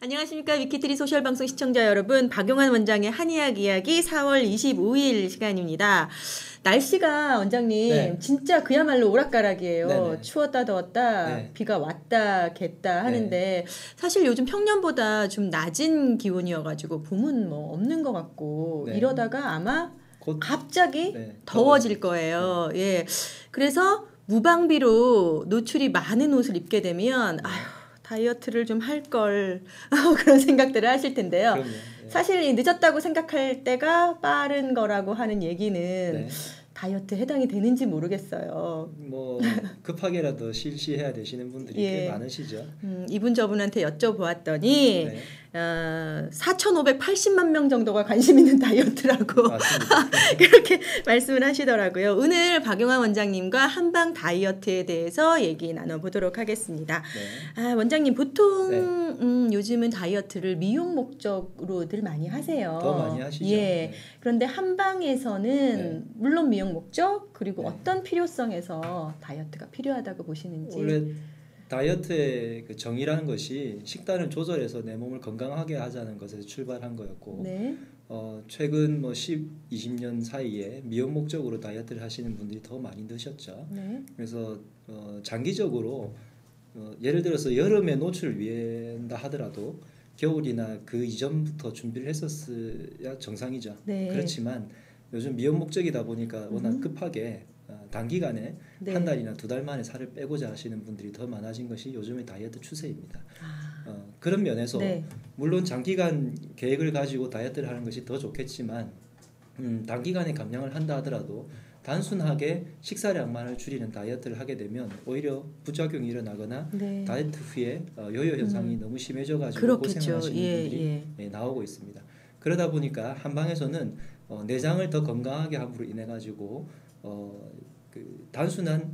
안녕하십니까. 위키트리 소셜방송 시청자 여러분. 박용환 원장의 한의학 이야기 4월 25일 시간입니다. 날씨가 원장님 네. 진짜 그야말로 오락가락이에요. 네네. 추웠다 더웠다 네. 비가 왔다 갰다 하는데 사실 요즘 평년보다 좀 낮은 기온이어가지고 봄은 뭐 없는 것 같고 네. 이러다가 아마 곧 갑자기 네, 더워질 거예요. 예. 그래서 무방비로 노출이 많은 옷을 입게 되면 아휴 다이어트를 좀 할 걸 그런 생각들을 하실 텐데요. 그럼요. 네. 사실 이 늦었다고 생각할 때가 빠른 거라고 하는 얘기는 네. 다이어트에 해당이 되는지 모르겠어요. 뭐 급하게라도 실시해야 되시는 분들이 예. 꽤 많으시죠. 이분 저분한테 여쭤보았더니 네. 4,580만 명 정도가 관심 있는 다이어트라고 맞습니다. 그렇게 말씀을 하시더라고요. 오늘 박용환 원장님과 한방 다이어트에 대해서 얘기 나눠보도록 하겠습니다. 네. 원장님 보통 요즘은 다이어트를 미용 목적으로들 많이 하세요. 더 많이 하시죠. 예. 네. 그런데 한방에서는 네. 물론 미용 목적 그리고 네. 어떤 필요성에서 다이어트가 필요하다고 보시는지. 원래 다이어트의 그 정의라는 것이 식단을 조절해서 내 몸을 건강하게 하자는 것에서 출발한 거였고 네. 최근 뭐 10, 20년 사이에 미용 목적으로 다이어트를 하시는 분들이 더 많이 드셨죠. 네. 그래서 장기적으로 예를 들어서 여름에 노출을 위한다 하더라도 겨울이나 그 이전부터 준비를 했었어야 정상이죠. 네. 그렇지만 요즘 미용 목적이다 보니까 워낙 급하게 단기간에 네. 한 달이나 두 달 만에 살을 빼고자 하시는 분들이 더 많아진 것이 요즘의 다이어트 추세입니다. 그런 면에서 네. 물론 장기간 계획을 가지고 다이어트를 하는 것이 더 좋겠지만 단기간에 감량을 한다 하더라도 단순하게 식사량만을 줄이는 다이어트를 하게 되면 오히려 부작용이 일어나거나 네. 다이어트 후에 요요 현상이 너무 심해져가지고 그렇겠죠. 고생하시는 분들이 예. 나오고 있습니다. 그러다 보니까 한방에서는 내장을 더 건강하게 함으로 인해 가지고 그 단순한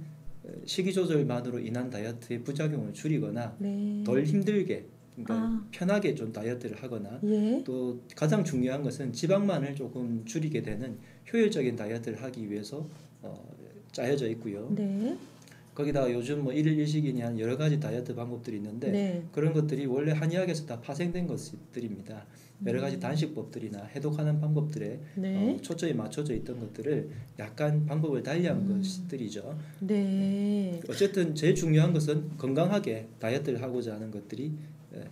식이 조절만으로 인한 다이어트의 부작용을 줄이거나 네. 덜 힘들게 그러니까 편하게 좀 다이어트를 하거나 예. 또 가장 중요한 것은 지방만을 조금 줄이게 되는 효율적인 다이어트를 하기 위해서 짜여져 있고요. 네. 거기다가 요즘 뭐 일일 일식이니 한 여러 가지 다이어트 방법들이 있는데 네. 그런 것들이 원래 한의학에서 다 파생된 것들입니다. 여러 가지 단식법들이나 해독하는 방법들에 네. 초점이 맞춰져 있던 것들을 약간 방법을 달리한 것들이죠. 네. 어쨌든 제일 중요한 것은 건강하게 다이어트를 하고자 하는 것들이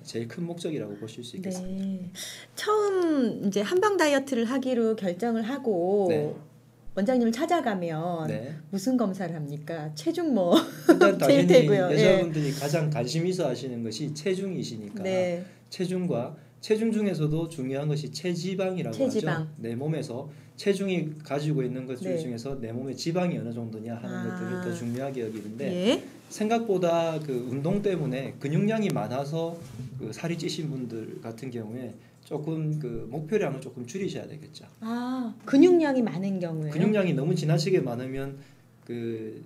제일 큰 목적이라고 보실 수 있겠습니다. 네. 처음 이제 한방 다이어트를 하기로 결정을 하고 네. 원장님을 찾아가면 네. 무슨 검사를 합니까? 체중 뭐 일단 제일 당연히 되고요. 여자분들이 가장 관심 있어 하시는 것이 체중이시니까 네. 체중 중에서도 중요한 것이 체지방이라고 체지방. 하죠. 내 몸에서 체중이 가지고 있는 것들 네. 중에서 내 몸의 지방이 어느 정도냐 하는 것들을 더 중요하게 여기는데 예. 생각보다 그 운동 때문에 근육량이 많아서 그 살이 찌신 분들 같은 경우에 조금 그 목표량을 조금 줄이셔야 되겠죠. 근육량이 많은 경우에요. 근육량이 너무 지나치게 많으면 그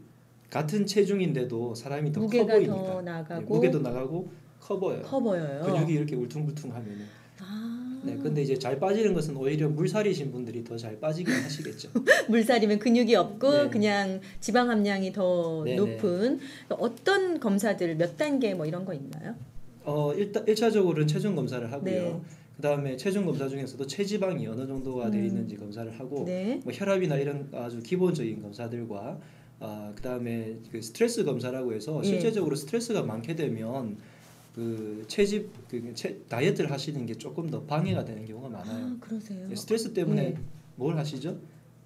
같은 체중인데도 사람이 더 커 무게가 보이니까 더 나가고 무게도 나가고 커 보여요. 커 보여요. 근육이 이렇게 울퉁불퉁하면은. 네, 근데 이제 잘 빠지는 것은 오히려 물살이신 분들이 더 잘 빠지긴 하시겠죠. 물살이면 근육이 없고 네. 그냥 지방 함량이 더 네네. 높은 어떤 검사들 몇 단계 뭐 이런 거 있나요? 일단 1차적으로는 체중 검사를 하고요. 네. 그다음에 체중 검사 중에서도 체지방이 어느 정도가 되어 있는지 검사를 하고 네. 뭐 혈압이나 이런 아주 기본적인 검사들과 그다음에 그 스트레스 검사라고 해서 실제적으로 스트레스가 많게 되면 그 다이어트를 하시는 게 조금 더 방해가 되는 경우가 많아요. 그러세요? 스트레스 때문에 네. 뭘 하시죠?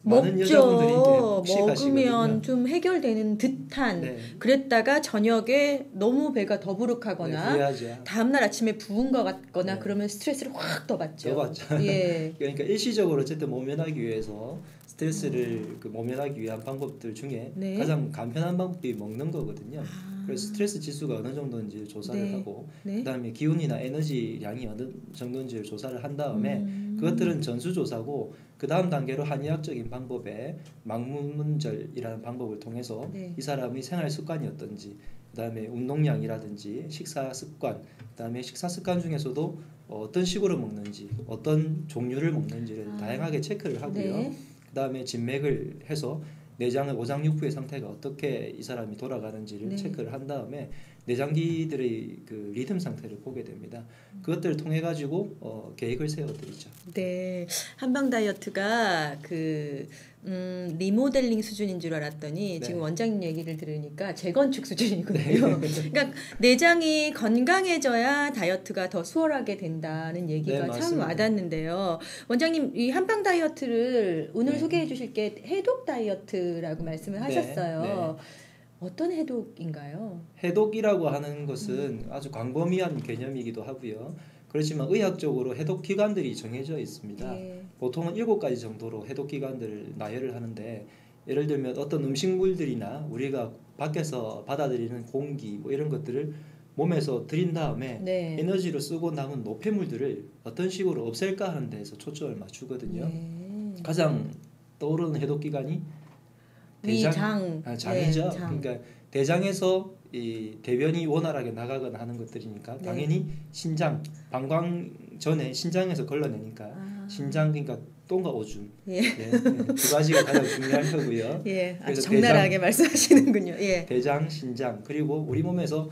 많은 먹죠. 여자분들이 이제 먹으면 식하시거든요. 좀 해결되는 듯한 네. 그랬다가 저녁에 너무 배가 더부룩하거나 후회하죠. 다음날 아침에 부은 것 같거나 네. 그러면 스트레스를 확 더 받죠. 더 받죠. 예. 그러니까 일시적으로 어쨌든 모면하기 위해서 스트레스를 그 모면하기 위한 방법들 중에 네. 가장 간편한 방법이 먹는 거거든요. 그래서 스트레스 지수가 어느 정도인지 조사를 네. 하고 네. 그다음에 기운이나 에너지량이 어느 정도인지를 조사를 한 다음에 그것들은 전수조사고 그 다음 단계로 한의학적인 방법에 망문문절이라는 방법을 통해서 네. 이 사람의 생활 습관이 어떤지 그다음에 운동량이라든지 식사 습관 그다음에 식사 습관 중에서도 어떤 식으로 먹는지 어떤 종류를 먹는지를 다양하게 체크를 하고요. 네. 그다음에 진맥을 해서 내장의 오장육부의 상태가 어떻게 이 사람이 돌아가는지를 네. 체크를 한 다음에 내장기들의 그 리듬 상태를 보게 됩니다. 그것들을 통해 가지고 계획을 세워드리죠. 네, 한방 다이어트가 그 리모델링 수준인 줄 알았더니 네. 지금 원장님 얘기를 들으니까 재건축 수준이거든요. 네. 그러니까 내장이 건강해져야 다이어트가 더 수월하게 된다는 얘기가 네, 참 와닿는데요. 원장님 이 한방 다이어트를 오늘 네. 소개해 주실 게 해독 다이어트라고 말씀을 하셨어요. 네. 어떤 해독인가요? 해독이라고 하는 것은 아주 광범위한 개념이기도 하고요. 그렇지만 의학적으로 해독 기관들이 정해져 있습니다. 네. 보통은 7가지 정도로 해독 기관들을 나열을 하는데, 예를 들면 어떤 음식물들이나 우리가 밖에서 받아들이는 공기 뭐 이런 것들을 몸에서 들인 다음에 네. 에너지로 쓰고 남은 노폐물들을 어떤 식으로 없앨까 하는 데에서 초점을 맞추거든요. 네. 가장 떠오르는 해독 기관이 위장, 장이죠. 네, 장. 그러니까 대장에서 이 대변이 원활하게 나가거나 하는 것들이니까 네. 당연히 신장, 방광 전에 신장에서 걸러내니까 신장, 그러니까 똥과 오줌, 예. 두 가지가 가장 중요할 거고요. 예, 아주 그래서 적나라하게 말씀하시는군요. 예. 대장, 신장, 그리고 우리 몸에서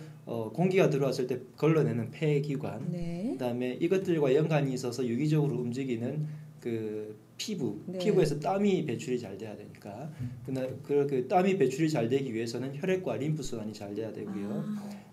공기가 들어왔을 때 걸러내는 폐기관, 네. 그다음에 이것들과 연관이 있어서 유기적으로 움직이는 그 피부, 네. 피부에서 땀이 배출이 잘 돼야 되니까 그 땀이 배출이 잘 되기 위해서는 혈액과 림프 순환이 잘 돼야 되고요.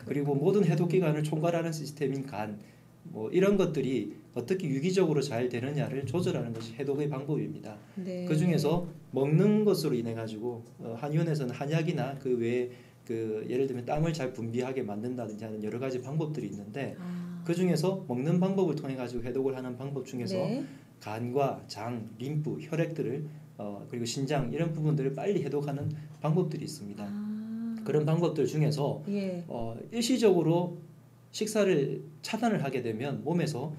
그리고 모든 해독 기관을 총괄하는 시스템인 간, 뭐 이런 것들이 어떻게 유기적으로 잘 되느냐를 조절하는 것이 해독의 방법입니다. 네. 그 중에서 먹는 것으로 인해 가지고 한의원에서는 한약이나 그 외에 그 예를 들면 땀을 잘 분비하게 만든다든지 하는 여러 가지 방법들이 있는데, 그 중에서 먹는 방법을 통해 가지고 해독을 하는 방법 중에서 네. 간과 장, 림프, 혈액들을 그리고 신장 이런 부분들을 빨리 해독하는 방법들이 있습니다. 그런 방법들 중에서 예. 일시적으로 식사를 차단을 하게 되면 몸에서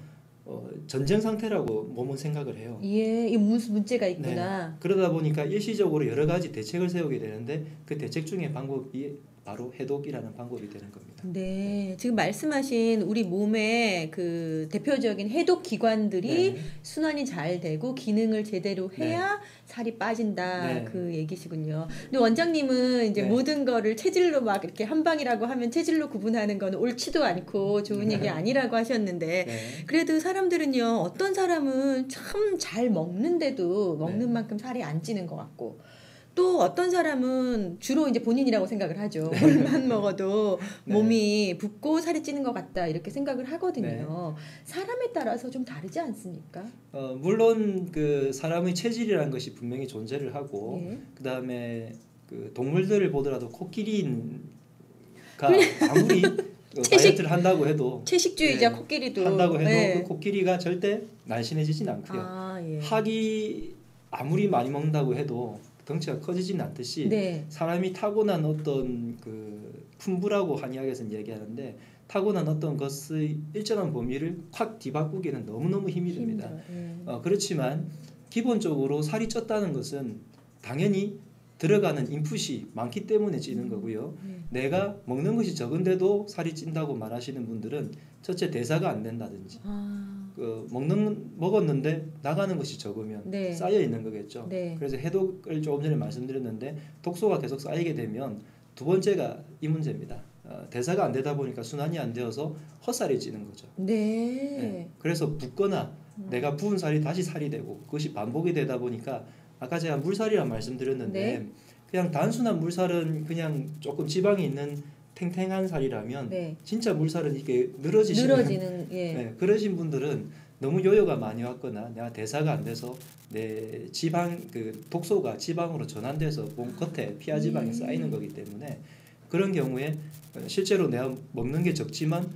전쟁 상태라고 몸은 생각을 해요. 예, 이 무슨 문제가 있구나. 네. 그러다 보니까 일시적으로 여러 가지 대책을 세우게 되는데, 그 대책 중에 방법이 바로 해독이라는 방법이 되는 겁니다. 네, 지금 말씀하신 우리 몸의 그 대표적인 해독 기관들이 네. 순환이 잘 되고 기능을 제대로 해야 살이 빠진다, 네. 그 얘기시군요. 근데 원장님은 이제 네. 모든 거를 체질로 막 이렇게 한방이라고 하면 체질로 구분하는 건 옳지도 않고 좋은 얘기 아니라고 하셨는데, 네. 그래도 사람들은요, 어떤 사람은 참 잘 먹는데도 먹는 네. 만큼 살이 안 찌는 것 같고, 또 어떤 사람은 주로 이제 본인이라고 생각을 하죠. 물만 먹어도 네. 몸이 붓고 살이 찌는 것 같다, 이렇게 생각을 하거든요. 사람에 따라서 좀 다르지 않습니까? 물론 그 사람의 체질이라는 것이 분명히 존재를 하고, 예. 그 다음에 그 동물들을 보더라도 코끼리가 아무리 다이어트를 한다고 해도 채식주의자 네. 코끼리도 한다고 해도 예. 그 코끼리가 절대 날씬해지진 않고요. 예. 학이 아무리 많이 먹는다고 해도 덩치가 커지지는 않듯이 네. 사람이 타고난 어떤 그 품부라고 한의학에서는 얘기하는데, 타고난 어떤 것의 일정한 범위를 확 뒤바꾸기는 너무너무 힘이 듭니다. 그렇지만 기본적으로 살이 쪘다는 것은 당연히 들어가는 인풋이 많기 때문에 찌는 거고요. 내가 먹는 것이 적은데도 살이 찐다고 말하시는 분들은 첫째 대사가 안 된다든지, 먹었는데 나가는 것이 적으면 네. 쌓여 있는 거겠죠. 네. 그래서 해독을 조금 전에 말씀드렸는데, 독소가 계속 쌓이게 되면 두 번째가 이 문제입니다. 대사가 안 되다 보니까 순환이 안 되어서 헛살이 찌는 거죠. 네. 그래서 붓거나 내가 부은 살이 다시 살이 되고, 그것이 반복이 되다 보니까 아까 제가 물살이라 말씀드렸는데, 네. 그냥 단순한 물살은 그냥 조금 지방이 있는 탱탱한 살이라면, 네. 진짜 물살은 이게 늘어지는 예. 네, 그러신 분들은 너무 요요가 많이 왔거나 내가 대사가 안 돼서 내 지방 그 독소가 지방으로 전환돼서 몸 겉에 피하 지방이 쌓이는 거기 때문에, 그런 경우에 실제로 내가 먹는 게 적지만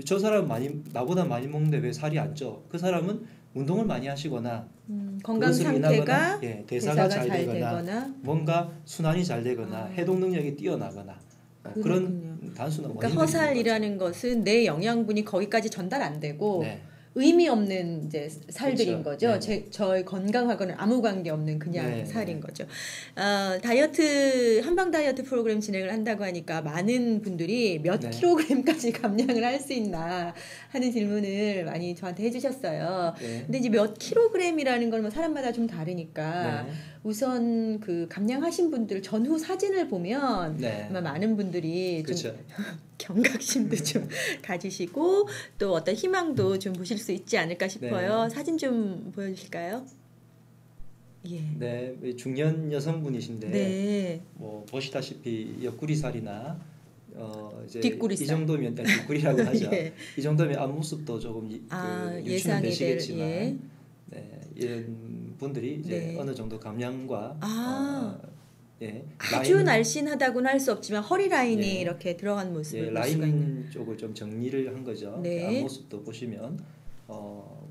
저 사람 나보다 많이 먹는데 왜 살이 안 쪄? 그 사람은 운동을 많이 하시거나 건강 상태가 대사가 잘 되거나 뭔가 순환이 잘 되거나 해독 능력이 뛰어나거나 그런 단순한 원인입니다. 그러니까 허살이라는 것은 내 영양분이 거기까지 전달 안 되고 네. 의미 없는 이제 살들인 그렇죠. 거죠. 저희 건강하고는 아무 관계 없는 그냥 네. 살인 거죠. 다이어트 한방 다이어트 프로그램 진행을 한다고 하니까 많은 분들이 몇 네. 킬로그램까지 감량을 할 수 있나 하는 질문을 많이 저한테 해주셨어요. 네. 근데 이제 몇 킬로그램이라는 건 뭐 사람마다 좀 다르니까. 네. 우선 그 감량하신 분들 전후 사진을 보면 네. 아마 많은 분들이 그렇죠. 좀 경각심도 좀 가지시고 또 어떤 희망도 좀 보실 수 있지 않을까 싶어요. 네. 사진 좀 보여주실까요? 예. 네, 중년 여성분이신데 네. 뭐 보시다시피 옆구리살이나 이제 뒷구리살. 이 정도면 뒷구리라고 하죠. 예. 이 정도면 앞모습도 조금 유추는 예상이 되시겠지만 예. 네, 이런 분들이 이제 네. 어느 정도 감량과 예, 아주 라인, 날씬하다고는 할 수 없지만 허리 라인이 예. 이렇게 들어간 모습을 예, 볼 수가 있는. 라인 쪽을 좀 정리를 한 거죠. 네. 앞모습도 보시면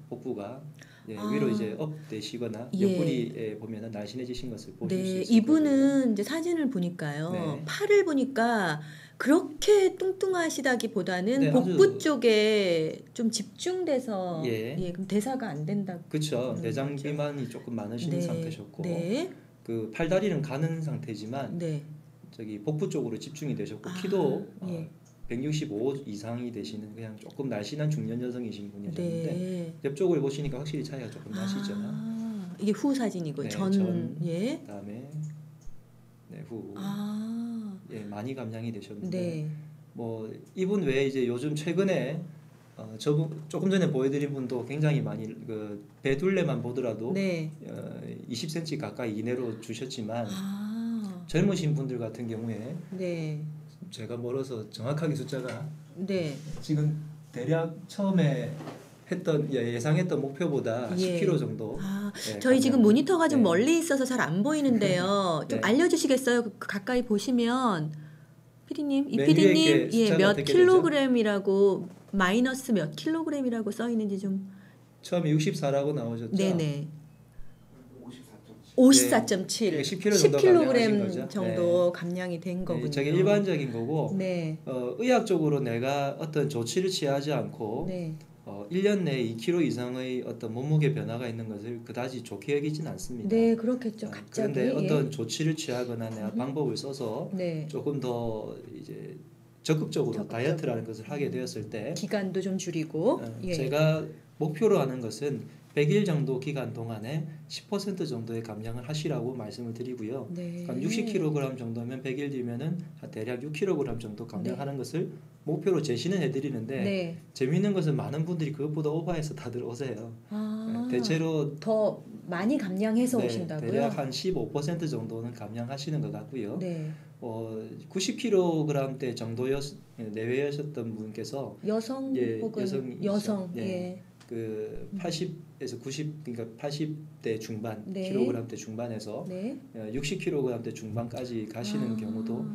복부가 예, 아. 위로 이제 업 되시거나 예. 옆구리에 보면은 날씬해지신 것을 보실 수 네, 있을 이분은 거고요. 이제 사진을 보니까요. 네. 팔을 보니까 그렇게 뚱뚱하시다기보다는 네, 복부 아주- 쪽에 좀 집중돼서 예. 그럼 대사가 안 된다. 그렇죠. 내장 그렇죠. 비만이 조금 많으신 네. 상태셨고 네. 그 팔다리는 가는 상태지만 네. 저기 복부 쪽으로 집중이 되셨고 아, 키도 예. 165 이상이 되시는 그냥 조금 날씬한 중년 여성이신 분이셨는데 네. 옆쪽을 보시니까 확실히 차이가 조금 나시죠. 이게 후 사진이고 네, 전 예. 그다음에 네, 후 네. 예, 많이 감량이 되셨는데 네. 뭐 이분 외에 이제 요즘 최근에 저분 조금 전에 보여드린 분도 굉장히 많이 그 배둘레만 보더라도 네. 20cm 가까이 이내로 주셨지만 아. 젊으신 분들 같은 경우에 네. 제가 멀어서 정확하게 숫자가 네. 지금 대략 처음에 예상했던 목표보다 예. 10kg 정도. 예, 저희 지금 감량. 모니터가 좀 네. 멀리 있어서 잘 안 보이는데요. 좀 네. 알려주시겠어요? 가까이 보시면 피디님, 이 맨 위에 이렇게 피디님, 예, 숫자가 몇 어떻게 킬로그램이라고 마이너스 몇 킬로그램이라고 써 있는지 좀. 처음에 64라고 나오셨죠. 네네. 54.7. 54.7. 10kg 정도 감량하신 거죠. 정도 감량이 된 거군요. 저게 일반적인 거고 네. 의학적으로 내가 어떤 조치를 취하지 않고 네. 1년 내에 2kg 이상의 어떤 몸무게 변화가 있는 것을 그다지 좋게 여기진 않습니다. 네, 그렇겠죠. 갑자기. 그런데 어떤 예. 조치를 취하거나 내가 방법을 써서 네. 조금 더 이제 적극적으로 다이어트라는 것을 하게 되었을 때 기간도 좀 줄이고. 예. 제가 목표로 하는 것은 100일 정도 기간 동안에 10% 정도의 감량을 하시라고 말씀을 드리고요. 네. 그럼 60kg 정도면 100일 뒤면은 대략 6kg 정도 감량하는 것을 목표로 제시는 해드리는데 네. 재미있는 것은 많은 분들이 그것보다 오버해서 다들 오세요. 대체로 더 많이 감량해서 네, 오신다고요? 대략 한 15% 정도는 감량하시는 것 같고요. 네. 90kg 대 정도 내외하셨던 분께서 여성 예, 혹은 여성이시죠. 여성. 예. 예. 그 80에서 90 그러니까 80대 중반 네. 킬로그램대 중반에서 네. 60kg대 중반까지 가시는 경우도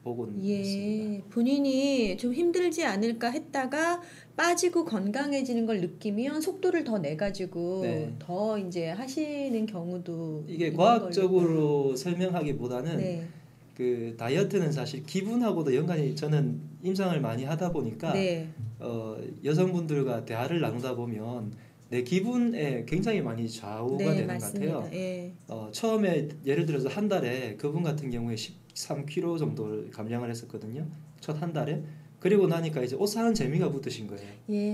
보고는 있습니다. 예. 본인이 좀 힘들지 않을까 했다가 빠지고 건강해지는 걸 느끼면 속도를 더 내 가지고 네. 더 이제 하시는 경우도 이게 있는 과학적으로 설명하기보다는 걸로. 네. 그 다이어트는 사실 기분하고도 연관이 저는 임상을 많이 하다 보니까 네. 여성분들과 대화를 나누다 보면 내 기분에 굉장히 많이 좌우가 네, 되는 맞습니다. 것 같아요. 예. 처음에 예를 들어서 한 달에 그분 같은 경우에 13kg 정도를 감량을 했었거든요. 첫 한 달에. 그리고 나니까 이제 옷 사는 재미가 붙으신 거예요. 예.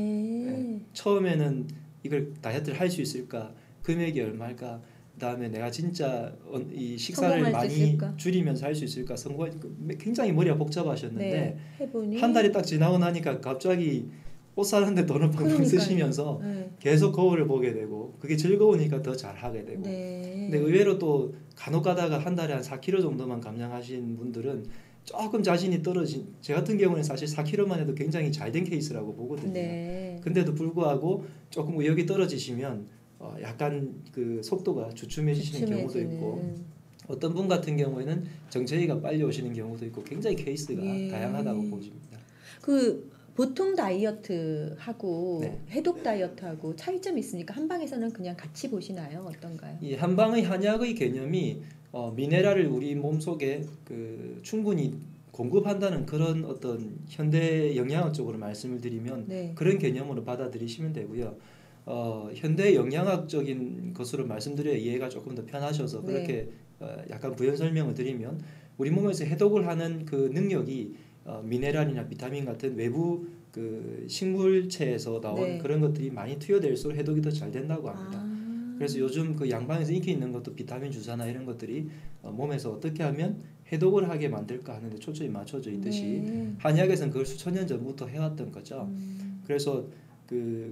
네. 처음에는 이걸 다이어트를 할 수 있을까? 금액이 얼마일까? 그다음에 내가 진짜 이 식사를 성공할 수 많이 있을까? 줄이면서 할 수 있을까? 굉장히 머리가 복잡하셨는데 네. 해보니 한 달이 딱 지나고 나니까 갑자기 옷 사는데 돈을 펑펑 그러니까요. 쓰시면서 네. 계속 거울을 보게 되고 그게 즐거우니까 더 잘하게 되고 네. 근데 의외로 또 간혹 가다가 한 달에 한 4kg 정도만 감량하신 분들은 조금 자신이 떨어진 제 같은 경우는 사실 4kg만 해도 굉장히 잘 된 케이스라고 보거든요. 네. 근데도 불구하고 조금 의욕이 떨어지시면 약간 그 속도가 주춤해지시는 경우도 있고 어떤 분 같은 경우에는 정체기가 빨리 오시는 경우도 있고 굉장히 케이스가 예. 다양하다고 보십니다. 그 보통 다이어트하고 네. 해독 다이어트하고 차이점이 있으니까 한방에서는 그냥 같이 보시나요? 어떤가요? 이 한방의 한약의 개념이 미네랄을 우리 몸 속에 그 충분히 공급한다는 그런 어떤 현대 영양학 쪽으로 말씀을 드리면 네. 그런 개념으로 받아들이시면 되고요. 현대 영양학적인 것으로 말씀드려야 이해가 조금 더 편하셔서 네. 그렇게 약간 부연 설명을 드리면 우리 몸에서 해독을 하는 그 능력이 미네랄이나 비타민 같은 외부 그 식물체에서 나온 네. 그런 것들이 많이 투여될수록 해독이 더 잘 된다고 합니다. 그래서 요즘 그 양방에서 인기 있는 것도 비타민 주사나 이런 것들이 몸에서 어떻게 하면 해독을 하게 만들까 하는데 초점이 맞춰져 있듯이 네. 한의학에서는 그걸 수천 년 전부터 해왔던 거죠. 그래서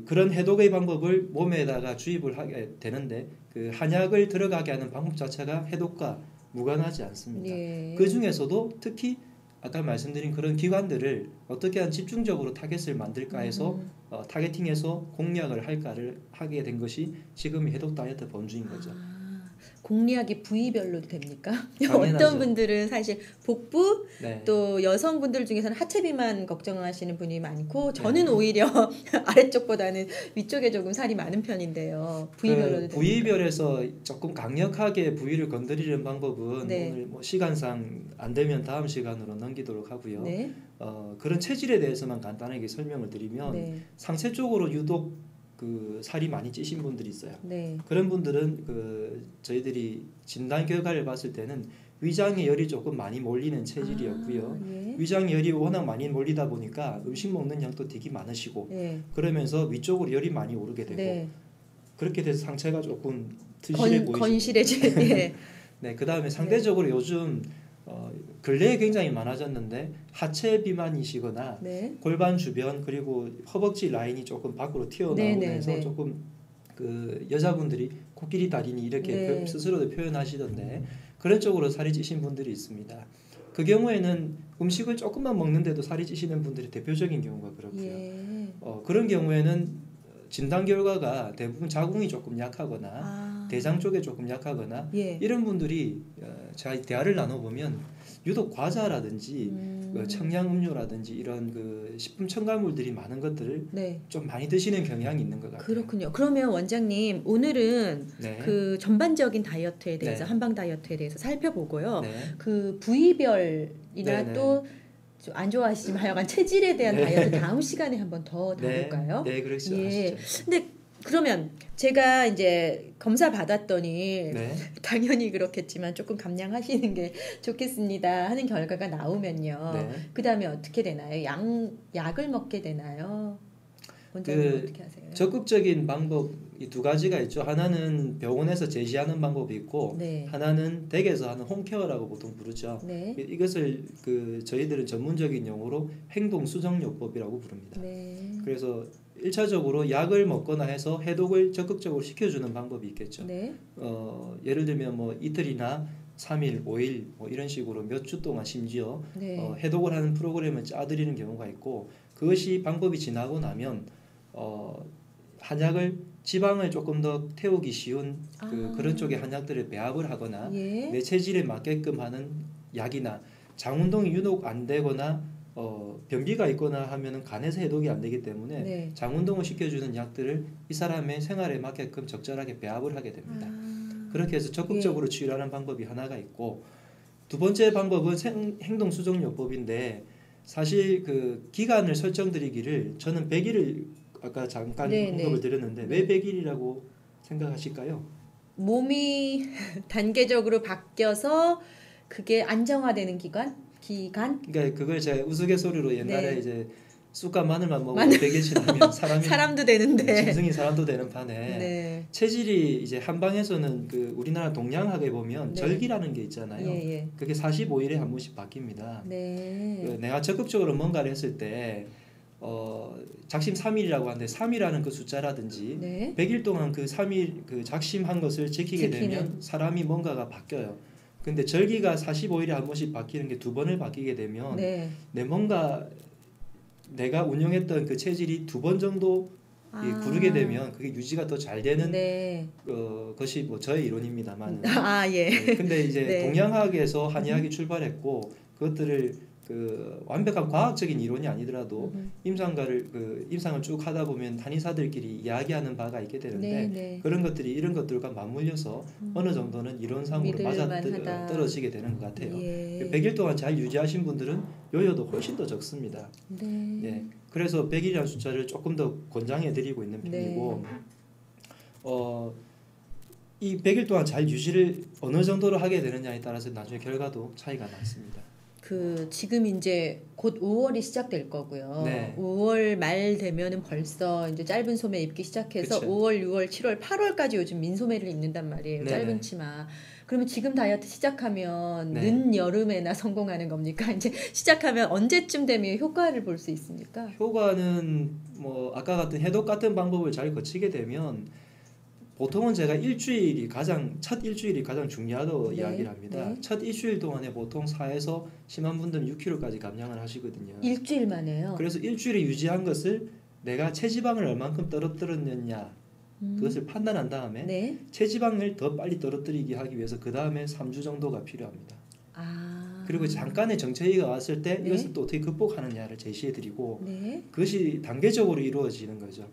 그런 해독의 방법을 몸에다가 주입을 하게 되는데 그 한약을 들어가게 하는 방법 자체가 해독과 무관하지 않습니다. 네. 그 중에서도 특히 아까 말씀드린 그런 기관들을 어떻게 한 집중적으로 타겟을 만들까 해서 타겟팅해서 공략을 할까를 하게 된 것이 지금 해독 다이어트 범주인 거죠. 공략이 부위별로도 됩니까? 당연하죠. 어떤 분들은 사실 복부 네. 또 여성분들 중에서는 하체 비만 걱정하시는 분이 많고 저는 네. 오히려 아래쪽보다는 위쪽에 조금 살이 많은 편인데요. 부위별로도 됩니까? 부위별에서 조금 강력하게 부위를 건드리는 방법은 네. 오늘 뭐 시간상 안 되면 다음 시간으로 넘기도록 하고요. 네. 그런 체질에 대해서만 간단하게 설명을 드리면 네. 상체 쪽으로 유독 그 살이 많이 찌신 분들이 있어요. 네. 그런 분들은 저희들이 진단 결과를 봤을 때는 위장에 열이 조금 많이 몰리는 체질이었고요. 예. 위장에 열이 워낙 많이 몰리다 보니까 음식 먹는 양도 되게 많으시고 네. 그러면서 위쪽으로 열이 많이 오르게 되고 네. 그렇게 돼서 상체가 조금 튼실해 보이시고 건실해지. 네. 네, 그다음에 상대적으로 요즘 근래에 굉장히 많아졌는데 하체 비만이시거나 네. 골반 주변 그리고 허벅지 라인이 조금 밖으로 튀어나오면서 네. 조금 그 여자분들이 코끼리 다리니 이렇게 네. 스스로도 표현하시던데 그런 쪽으로 살이 찌신 분들이 있습니다. 그 경우에는 음식을 조금만 먹는데도 살이 찌시는 분들이 대표적인 경우가 그렇고요. 예. 그런 경우에는 진단 결과가 대부분 자궁이 조금 약하거나 대장 쪽에 조금 약하거나 예. 이런 분들이 저희 대화를 나눠보면 유독 과자라든지 청량음료라든지 이런 그 식품 첨가물들이 많은 것들을 네. 좀 많이 드시는 경향이 있는 것 같아요. 그렇군요. 그러면 원장님 오늘은 네. 그 전반적인 다이어트에 대해서 네. 한방 다이어트에 대해서 살펴보고요. 네. 그 부위별이나 네. 또 안 좋아하시지만 하여간 체질에 대한 네. 다이어트 다음 시간에 한번 더 다룰까요? 네, 그러시죠. 예. 근데 그러면 제가 이제 검사 받았더니 네. 당연히 그렇겠지만 조금 감량하시는 게 좋겠습니다 하는 결과가 나오면요. 네. 그 다음에 어떻게 되나요? 약을 먹게 되나요? 원장님 어떻게 하세요? 적극적인 방법 이 두 가지가 있죠. 하나는 병원에서 제시하는 방법이 있고 네. 하나는 댁에서 하는 홈케어라고 보통 부르죠. 네. 이것을 저희들은 전문적인 용어로 행동 수정요법이라고 부릅니다. 네. 그래서 1차적으로 약을 먹거나 해서 해독을 적극적으로 시켜주는 방법이 있겠죠. 네. 예를 들면 뭐 이틀이나 3일, 5일 뭐 이런 식으로 몇 주 동안 심지어 네. 해독을 하는 프로그램을 짜드리는 경우가 있고 그것이 방법이 지나고 나면 한약을 지방을 조금 더 태우기 쉬운 그런 쪽의 한약들을 배합을 하거나 예. 내 체질에 맞게끔 하는 약이나 장 운동이 유독 안 되거나 변비가 있거나 하면은 간에서 해독이 안 되기 때문에 네. 장 운동을 시켜주는 약들을 이 사람의 생활에 맞게끔 적절하게 배합을 하게 됩니다. 그렇게 해서 적극적으로 치유를 하는 방법이 하나가 있고 두 번째 방법은 행동 수정요법인데 사실 그 기간을 설정드리기를 저는 100일을 아까 잠깐 언급을 드렸는데 왜 100일이라고 생각하실까요? 몸이 단계적으로 바뀌어서 그게 안정화되는 기간? 그러니까 그걸 제가 우스갯소리로 옛날에 네. 이제 쑥과 마늘만 먹으면 100일 지나면 사람도 되는데 짐승이 사람도 되는 판에 네. 체질이 이제 한방에서는 그 우리나라 동양학에 보면 네. 절기라는 게 있잖아요. 예. 그게 45일에 한 번씩 바뀝니다. 네. 내가 적극적으로 뭔가를 했을 때 작심 3일이라고 하는데 3이라는 그 숫자라든지 네. 100일 동안 그 3일 그 작심한 것을 지키게 되면 사람이 뭔가가 바뀌어요. 근데 절기가 45일에 한 번씩 바뀌는 게 2번을 바뀌게 되면 네. 내가 운영했던 그 체질이 2번 정도 구르게 되면 그게 유지가 더 잘 되는 네. 것이 뭐 저의 이론입니다만. 예. 네, 근데 이제 네. 동양학에서 한의학이 출발했고 그것들을 그 완벽한 과학적인 이론이 아니더라도 임상을 쭉 하다 보면 한의사들끼리 이야기하는 바가 있게 되는데 네. 그런 것들이 이런 것들과 맞물려서 어느 정도는 이론상으로 맞아 떨어지게 되는 것 같아요. 예. 100일 동안 잘 유지하신 분들은 요요도 훨씬 더 적습니다. 네. 네. 그래서 100일이라는 숫자를 조금 더 권장해 드리고 있는 편이고 이 100일 동안 잘 유지를 어느 정도로 하게 되느냐에 따라서 나중에 결과도 차이가 많습니다. 그 지금 이제 곧 5월이 시작될 거고요. 네. 5월 말 되면은 벌써 이제 짧은 소매 입기 시작해서 그쵸. 5월, 6월, 7월, 8월까지 요즘 민소매를 입는단 말이에요. 네네. 짧은 치마. 그러면 지금 다이어트 시작하면 네. 늦 여름에나 성공하는 겁니까? 이제 시작하면 언제쯤 되면 효과를 볼 수 있습니까? 효과는 뭐 아까 같은 해독 같은 방법을 잘 거치게 되면 보통은 제가 첫 일주일이 가장 중요하다고 네, 이야기를 합니다. 네. 첫 일주일 동안에 보통 4에서 심한 분들은 6kg까지 감량을 하시거든요. 일주일 만에요. 그래서 일주일에 유지한 것을 내가 체지방을 얼만큼 떨어뜨렸느냐 그것을 판단한 다음에 네. 체지방을 더 빨리 떨어뜨리게 하기 위해서 그 다음에 3주 정도가 필요합니다. 그리고 잠깐의 정체기가 왔을 때 네. 이것을 또 어떻게 극복하느냐를 제시해드리고 네. 그것이 단계적으로 이루어지는 거죠.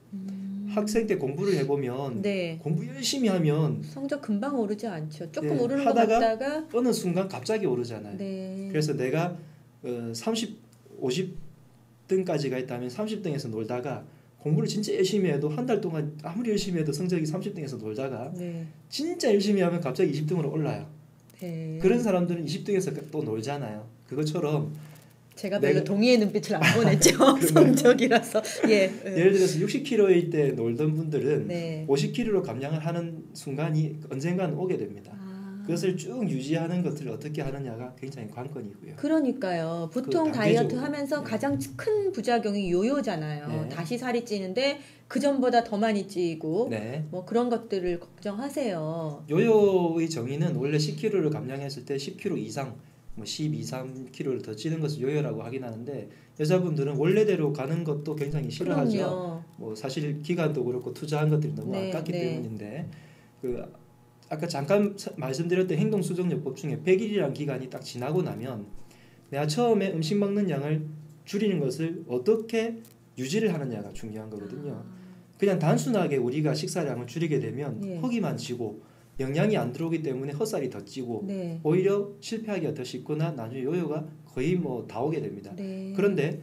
학생 때 공부를 해보면 네. 공부 열심히 하면 성적 금방 오르지 않죠. 조금 네, 오르는 것 하다가 같다가 어느 순간 갑자기 오르잖아요. 네. 그래서 내가 50등까지가 있다면 30등에서 놀다가 공부를 진짜 열심히 해도 한 달 동안 아무리 열심히 해도 성적이 30등에서 놀다가 네. 진짜 열심히 하면 갑자기 20등으로 올라요. 네. 그런 사람들은 20등에서 또 놀잖아요. 그것처럼 제가 별로 동의의 눈빛을 안 보냈죠. 성적이라서. 예. 예를 들어서 60kg일 때 놀던 분들은 네. 50kg로 감량을 하는 순간이 언젠가는 오게 됩니다. 그것을 쭉 유지하는 것을 어떻게 하느냐가 굉장히 관건이고요. 그러니까요. 보통 그 다이어트 단계적으로. 하면서 네. 가장 큰 부작용이 요요잖아요. 네. 다시 살이 찌는데 그 전보다 더 많이 찌고 네. 뭐 그런 것들을 걱정하세요. 요요의 정의는 원래 10kg를 감량했을 때 10kg 이상, 뭐 12, 3kg를 더 찌는 것을 요요라고 하긴 하는데 여자분들은 원래대로 가는 것도 굉장히 싫어하죠. 그럼요. 뭐 사실 기간도 그렇고 투자한 것들이 너무 네, 아깝기 네. 때문인데 그 아까 잠깐 말씀드렸던 행동수정요법 중에 100일이라는 기간이 딱 지나고 나면 내가 처음에 음식 먹는 양을 줄이는 것을 어떻게 유지를 하느냐가 중요한 거거든요. 그냥 단순하게 우리가 식사량을 줄이게 되면 예. 허기만 지고 영양이 안 들어오기 때문에 헛살이 더 찌고 네. 오히려 실패하기가 더 쉽거나 나중에 요요가 거의 뭐 다 오게 됩니다. 네. 그런데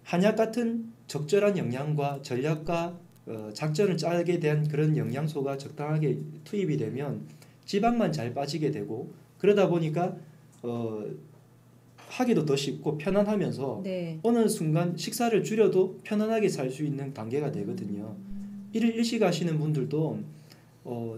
한약 같은 적절한 영양과 전략과 작전을 짜게 대한 그런 영양소가 적당하게 투입이 되면 지방만 잘 빠지게 되고 그러다 보니까 하기도 더 쉽고 편안하면서 네. 어느 순간 식사를 줄여도 편안하게 살 수 있는 단계가 되거든요. 일일 일식 하시는 분들도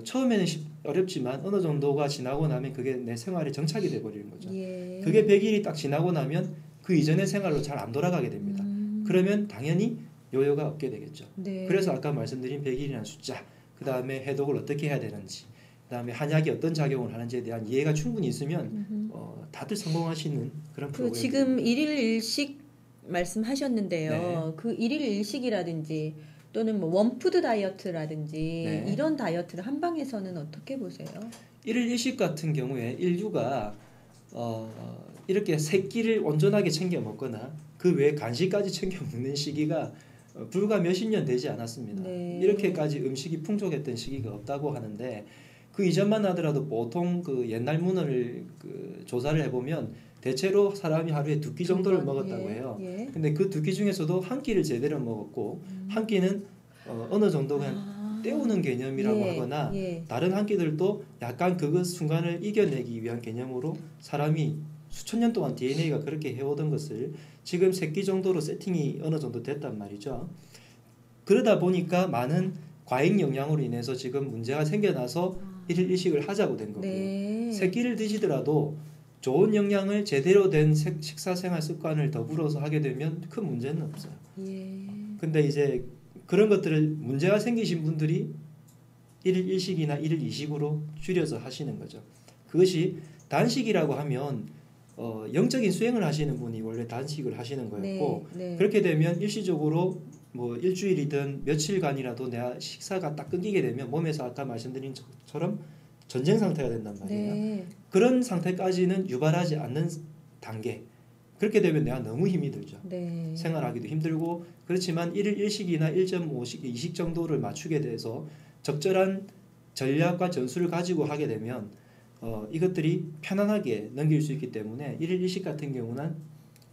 처음에는 어렵지만 어느 정도가 지나고 나면 그게 내 생활에 정착이 돼버리는 거죠. 예. 그게 100일이 딱 지나고 나면 그 이전의 생활로 잘 안 돌아가게 됩니다. 그러면 당연히 요요가 없게 되겠죠. 네. 그래서 아까 말씀드린 100일이라는 숫자, 그 다음에 해독을 어떻게 해야 되는지, 그 다음에 한약이 어떤 작용을 하는지에 대한 이해가 충분히 있으면 다들 성공하시는 그런 프로그램. 지금 일일 일식 말씀하셨는데요. 네. 그 일일 일식이라든지 또는 뭐 원푸드 다이어트라든지 네. 이런 다이어트를 한방에서는 어떻게 보세요? 일일 일식 같은 경우에 인류가 이렇게 세 끼를 온전하게 챙겨 먹거나 그 외에 간식까지 챙겨 먹는 시기가 불과 몇십 년 되지 않았습니다. 네. 이렇게까지 음식이 풍족했던 시기가 없다고 하는데 그 이전만 하더라도 보통 그 옛날 문헌을 조사를 해보면 대체로 사람이 하루에 2끼 정도를 먹었다고 해요. 예. 근데 그 2끼 중에서도 한 끼를 제대로 먹었고 한 끼는 어느 정도 그냥 때우는 개념이라고 예, 하거나 예. 다른 한 끼들도 약간 그 순간을 이겨내기 위한 개념으로 사람이 수천 년 동안 DNA가 그렇게 해오던 것을 지금 3끼 정도로 세팅이 어느 정도 됐단 말이죠. 그러다 보니까 많은 과잉 영양으로 인해서 지금 문제가 생겨나서 일일 일식을 하자고 된 거고요. 네. 3끼를 드시더라도 좋은 영양을 제대로 된 식사 생활 습관을 더불어서 하게 되면 큰 문제는 없어요. 예. 근데 이제 그런 것들을 문제가 생기신 분들이 일일 일식이나 일일 이식으로 줄여서 하시는 거죠. 그것이 단식이라고 하면 영적인 수행을 하시는 분이 원래 단식을 하시는 거였고 네. 그렇게 되면 일시적으로 뭐 일주일이든 며칠간이라도 내가 식사가 딱 끊기게 되면 몸에서 아까 말씀드린 것처럼 전쟁 상태가 된단 말이에요. 네. 그런 상태까지는 유발하지 않는 단계. 그렇게 되면 내가 너무 힘이 들죠. 네. 생활하기도 힘들고 그렇지만 1일 1식이나 1.5식, 2식 정도를 맞추게 돼서 적절한 전략과 전술을 가지고 하게 되면 이것들이 편안하게 넘길 수 있기 때문에 1일 1식 같은 경우는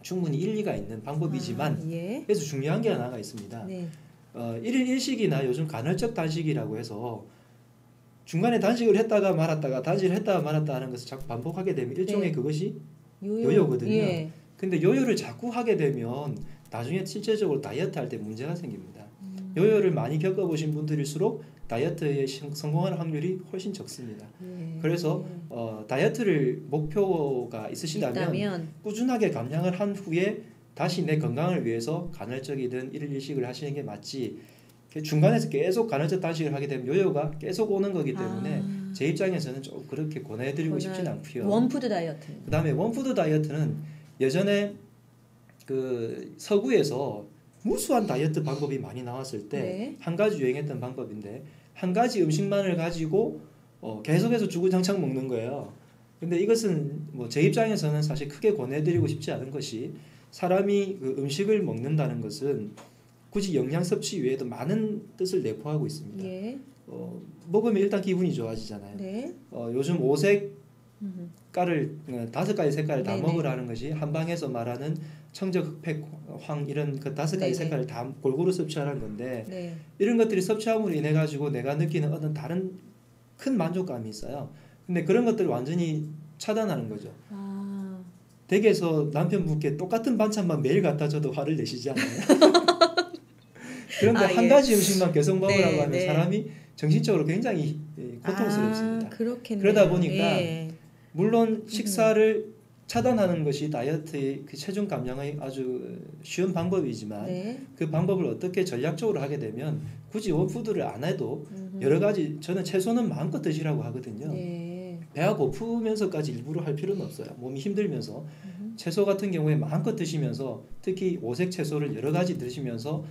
충분히 일리가 있는 방법이지만 예. 그래서 중요한 게 하나가 있습니다. 네. 1일 1식이나 요즘 간헐적 단식이라고 해서 중간에 단식을 했다가 말았다가 단식을 했다가 말았다 하는 것을 자꾸 반복하게 되면 일종의 네. 그것이 요요거든요. 예. 근데 요요를 자꾸 하게 되면 나중에 실제적으로 다이어트 할 때 문제가 생깁니다. 요요를 많이 겪어보신 분들일수록 다이어트에 성공하는 확률이 훨씬 적습니다. 그래서 다이어트를 목표가 있으시다면 꾸준하게 감량을 한 후에 다시 내 건강을 위해서 간헐적이든 일일 일식을 하시는 게 맞지, 중간에서 계속 간헐적 단식을 하게 되면 요요가 계속 오는 거기 때문에 제 입장에서는 좀 그렇게 권해드리고 싶진 않고요. 원푸드 다이어트. 그다음에 원푸드 다이어트는 예전에 그 서구에서 무수한 다이어트 방법이 많이 나왔을 때 한 가지 유행했던 방법인데, 한 가지 음식만을 가지고 계속해서 주구장창 먹는 거예요. 근데 이것은 뭐 제 입장에서는 사실 크게 권해드리고 싶지 않은 것이, 사람이 그 음식을 먹는다는 것은 굳이 영양 섭취 외에도 많은 뜻을 내포하고 있습니다. 먹으면 일단 기분이 좋아지잖아요. 요즘 오색 깔을 5가지 색깔을 다 먹으라는 것이 한방에서 말하는 청적, 흑백, 황 이런 그 5가지 색깔을 다 골고루 섭취하라는 건데, 이런 것들이 섭취함으로 인해 가지고 내가 느끼는 어떤 다른 큰 만족감이 있어요. 근데 그런 것들을 완전히 차단하는 거죠. 댁에서 남편분께 똑같은 반찬만 매일 갖다 줘도 화를 내시지 않아요? 그런데 한 가지 음식만 계속 먹으라고 하면 사람이 정신적으로 굉장히 고통스럽습니다. 그러다 보니까 물론 식사를 차단하는 것이 다이어트의 그 체중 감량의 아주 쉬운 방법이지만 그 방법을 어떻게 전략적으로 하게 되면 굳이 원푸드를 안 해도 여러 가지, 저는 채소는 마음껏 드시라고 하거든요. 배가 고프면서까지 일부러 할 필요는 없어요. 몸이 힘들면서 채소 같은 경우에 마음껏 드시면서, 특히 오색 채소를 여러 가지 드시면서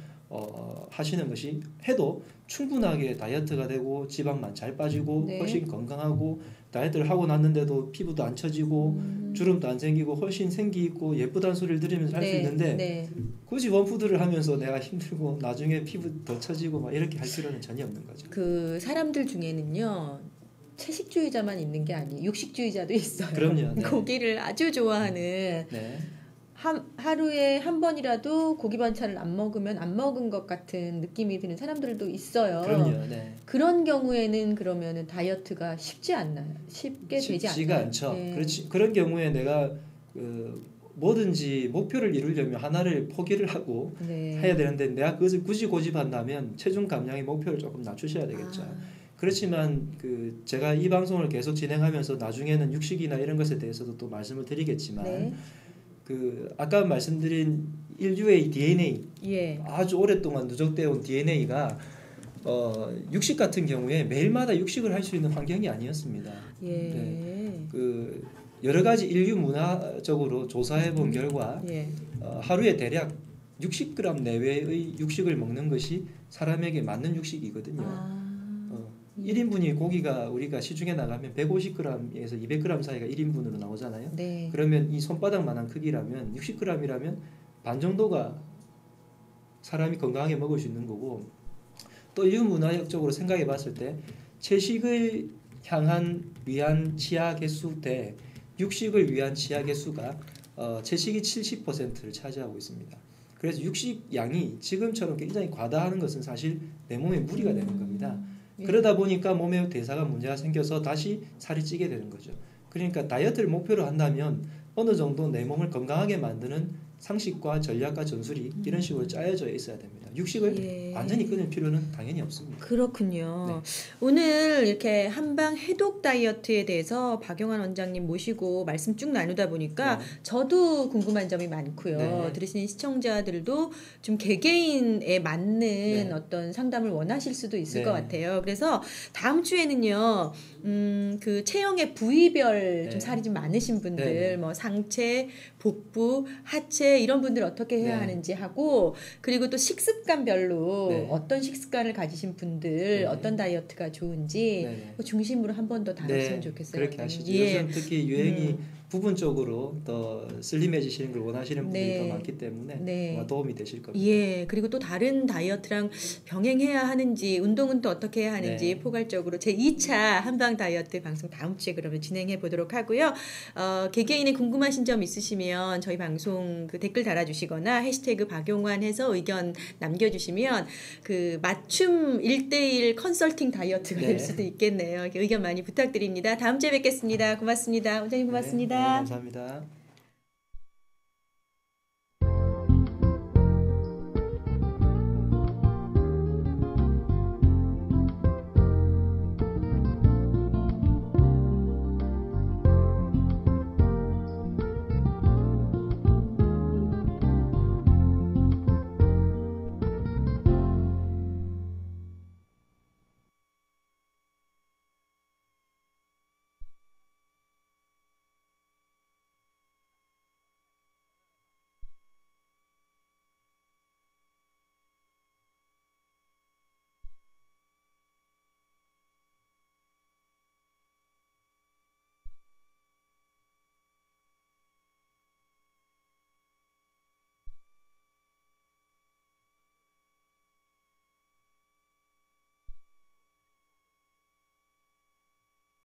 하시는 것이 해도 충분하게 다이어트가 되고 지방만 잘 빠지고 훨씬 건강하고, 다이어트를 하고 났는데도 피부도 안 처지고 주름도 안 생기고 훨씬 생기 있고 예쁘다는 소리를 들으면서 할 수 있는데 굳이 원푸드를 하면서 내가 힘들고 나중에 피부 더 처지고 막 이렇게 할 필요는 전혀 없는 거죠. 그 사람들 중에는요, 채식주의자만 있는 게 아니에요. 육식주의자도 있어요. 그럼요. 고기를 아주 좋아하는. 하루에 한 번이라도 고기 반찬을 안 먹으면 안 먹은 것 같은 느낌이 드는 사람들도 있어요. 그럼요. 그런 경우에는 그러면은 다이어트가 쉽지 않나요? 쉽게 되지 않나요? 쉽지가 않죠. 그렇지. 그런 경우에 내가 뭐든지 목표를 이루려면 하나를 포기를 하고 해야 되는데, 내가 그것을 굳이 고집한다면 체중 감량의 목표를 조금 낮추셔야 되겠죠. 그렇지만 제가 이 방송을 계속 진행하면서 나중에는 육식이나 이런 것에 대해서도 또 말씀을 드리겠지만, 아까 말씀드린 인류의 DNA, 아주 오랫동안 누적되어 온 DNA가 육식 같은 경우에 매일마다 육식을 할 수 있는 환경이 아니었습니다. 여러 가지 인류 문화적으로 조사해 본 결과 하루에 대략 60g 내외의 육식을 먹는 것이 사람에게 맞는 육식이거든요. 1인분이 고기가 우리가 시중에 나가면 150g에서 200g 사이가 1인분으로 나오잖아요. 그러면 이 손바닥만한 크기라면 60g이라면 반 정도가 사람이 건강하게 먹을 수 있는 거고, 또 인류문화적으로 생각해 봤을 때 채식을 위한 치아 개수 대 육식을 위한 치아 개수가 채식이 70%를 차지하고 있습니다. 그래서 육식 양이 지금처럼 굉장히 과다하는 것은 사실 내 몸에 무리가 되는 겁니다. 그러다 보니까 몸에 대사가 문제가 생겨서 다시 살이 찌게 되는 거죠. 그러니까 다이어트를 목표로 한다면 어느 정도 내 몸을 건강하게 만드는 상식과 전략과 전술이 이런 식으로 짜여져 있어야 됩니다. 육식을 완전히 끊을 필요는 당연히 없습니다. 그렇군요. 오늘 이렇게 한방 해독 다이어트에 대해서 박용환 원장님 모시고 말씀 쭉 나누다 보니까 저도 궁금한 점이 많고요. 들으시는 시청자들도 좀 개개인에 맞는 어떤 상담을 원하실 수도 있을 것 같아요. 그래서 다음 주에는요, 그 체형의 부위별 좀 살이 좀 많으신 분들, 뭐 상체, 복부, 하체 이런 분들 어떻게 해야 하는지 하고, 그리고 또 식습관별로 어떤 식습관을 가지신 분들 어떤 다이어트가 좋은지 중심으로 한 번 더 다뤘으면 좋겠어요. 그렇게 하시죠. 요즘 특히 유행이 부분적으로 더 슬림해지시는 걸 원하시는 분들이 더 많기 때문에 아마 도움이 되실 겁니다. 그리고 또 다른 다이어트랑 병행해야 하는지, 운동은 또 어떻게 해야 하는지 포괄적으로 제 2차 한방 다이어트 방송 다음 주에 그러면 진행해 보도록 하고요. 개개인의 궁금하신 점 있으시면 저희 방송 그 댓글 달아주시거나 해시태그 박용환 해서 의견 남겨주시면 그 맞춤 1:1 컨설팅 다이어트가 될 수도 있겠네요. 의견 많이 부탁드립니다. 다음 주에 뵙겠습니다. 고맙습니다. 원장님 고맙습니다. 감사합니다.